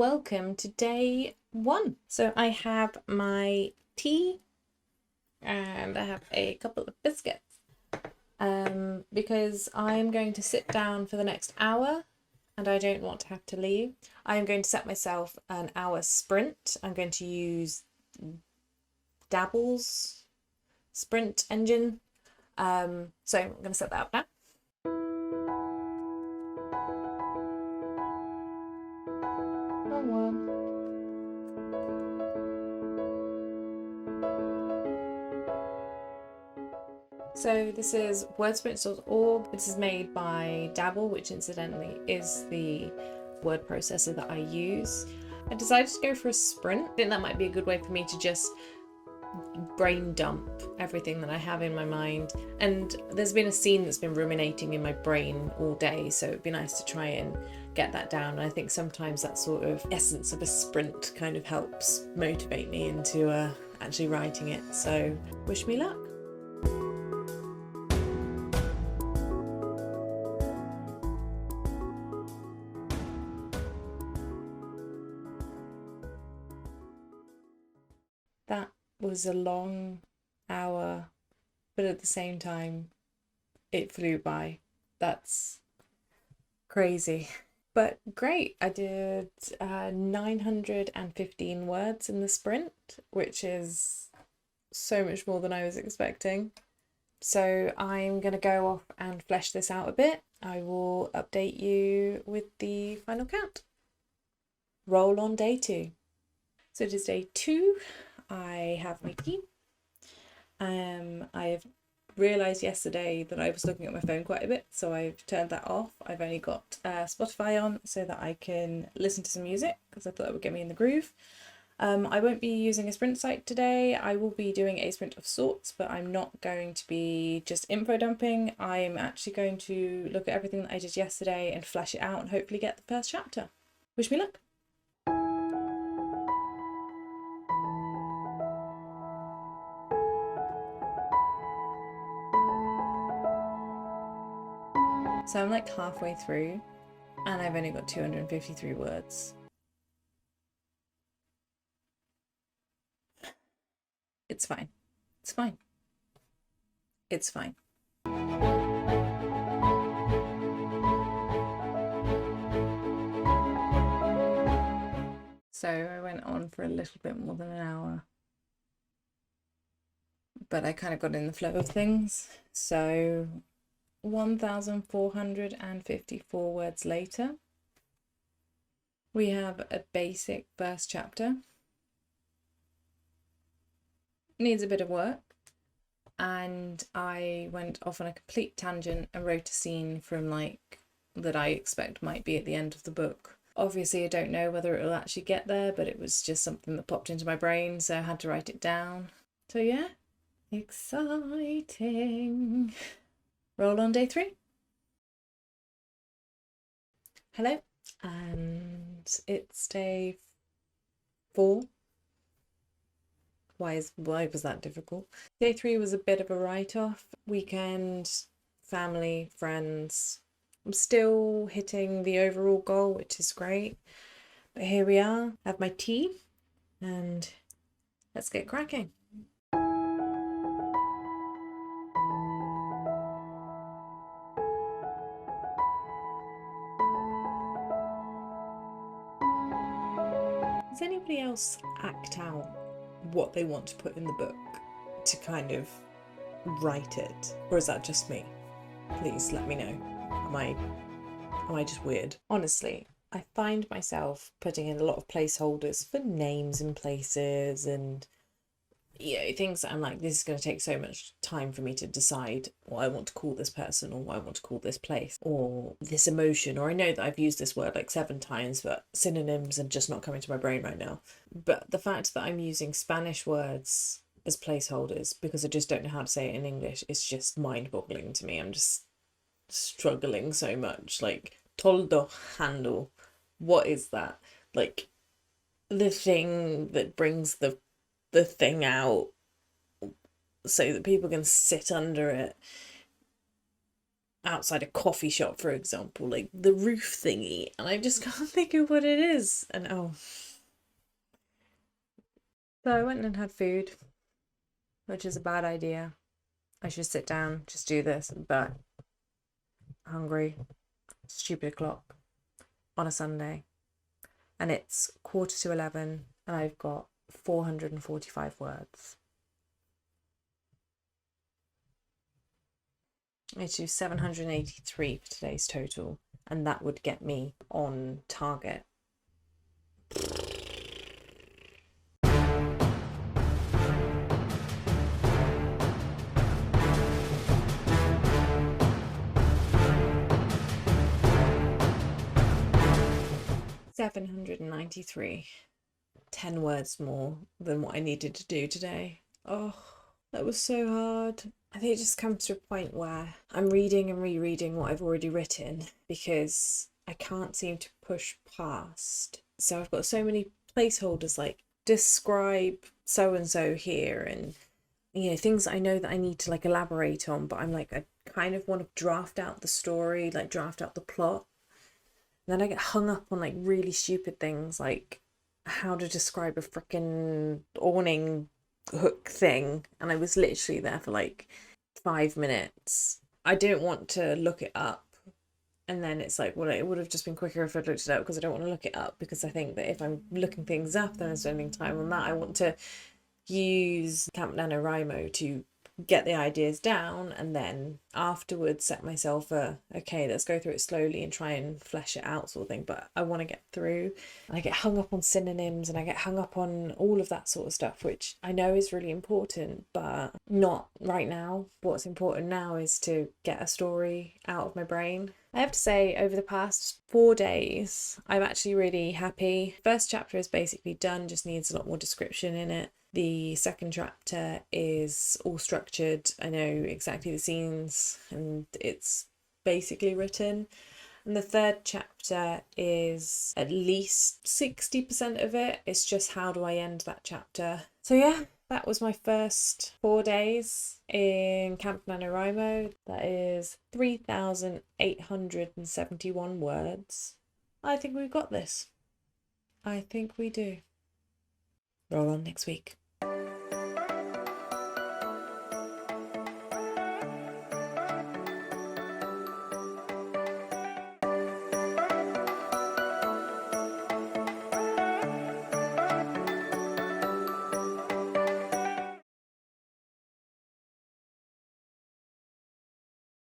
welcome to day 1. So I have my tea and I have a couple of biscuits because I'm going to sit down for the next hour and I don't want to have to leave. I am going to set myself an hour sprint. I'm going to use Dabble's sprint engine. So I'm going to set that up now. So this is wordsprints.org. This is made by Dabble, which incidentally is the word processor that I use. I decided to go for a sprint. I think that might be a good way for me to just brain dump everything that I have in my mind. And there's been a scene that's been ruminating in my brain all day, so it'd be nice to try and get that down. And I think sometimes that sort of essence of a sprint kind of helps motivate me into actually writing it. So wish me luck. That was a long hour, but at the same time, it flew by. That's crazy. But great, I did 915 words in the sprint, which is so much more than I was expecting. So I'm going to go off and flesh this out a bit. I will update you with the final count. Roll on day 2. So it is day 2. I have my tea. I've realised yesterday that I was looking at my phone quite a bit, so I've turned that off. I've only got Spotify on so that I can listen to some music because I thought it would get me in the groove. I won't be using a sprint site today. I will be doing a sprint of sorts, but I'm not going to be just info dumping. I'm actually going to look at everything that I did yesterday and flesh it out and hopefully get the first chapter. Wish me luck. So I'm like halfway through and I've only got 253 words. It's fine. It's fine. It's fine. So I went on for a little bit more than an hour, but I kind of got in the flow of things. So 1,454 words later, we have a basic first chapter. Needs a bit of work, and I went off on a complete tangent and wrote a scene from that I expect might be at the end of the book. Obviously I don't know whether it will actually get there, but it was just something that popped into my brain, so I had to write it down. So yeah, exciting. Roll on day 3. Hello, and it's day 4. Why was that difficult? Day 3 was a bit of a write-off. Weekend, family, friends. I'm still hitting the overall goal, which is great. But here we are. I have my tea and let's get cracking. Does anybody else act out what they want to put in the book to kind of write it? Or is that just me? Please let me know. Am I just weird? Honestly, I find myself putting in a lot of placeholders for names and places and things that I'm like, this is going to take so much time for me to decide what I want to call this person or what I want to call this place or this emotion, or I know that I've used this word like 7 times, but synonyms are just not coming to my brain right now. But the fact that I'm using Spanish words as placeholders because I just don't know how to say it in English is just mind-boggling to me. I'm just struggling so much. Like toldo handle, what is that? Like the thing that brings the thing out so that people can sit under it. outside a coffee shop, for example, like the roof thingy, and I just can't think of what it is. And oh. So I went and had food, which is a bad idea. I should sit down, just do this, but hungry, stupid o'clock on a Sunday. And it's 11:15, and I've got 445 words. I do 783 for today's total, and that would get me on target. $793. 10 words more than what I needed to do today. Oh, that was so hard. I think it just comes to a point where I'm reading and rereading what I've already written because I can't seem to push past. So I've got so many placeholders like describe so and so here, and things I know that I need to like elaborate on, but I'm like, I kind of want to draft out the story, like draft out the plot. And then I get hung up on like really stupid things like how to describe a freaking awning hook thing, and I was literally there for like 5 minutes. I didn't want to look it up, and then it's like, well, it would have just been quicker if I'd looked it up, because I don't want to look it up, because I think that if I'm looking things up then I'm spending time on that. I want to use Camp NaNoWriMo to get the ideas down, and then afterwards set myself okay, let's go through it slowly and try and flesh it out sort of thing. But I want to get through, and I get hung up on synonyms and I get hung up on all of that sort of stuff, which I know is really important, but not right now. What's important now is to get a story out of my brain. I have to say, over the past 4 days, I'm actually really happy. First chapter is basically done, just needs a lot more description in it. The second chapter is all structured. I know exactly the scenes and it's basically written. And the third chapter is at least 60% of it. It's just how do I end that chapter. So yeah, that was my first 4 days in Camp NaNoWriMo. That is 3,871 words. I think we've got this. I think we do. Roll on next week.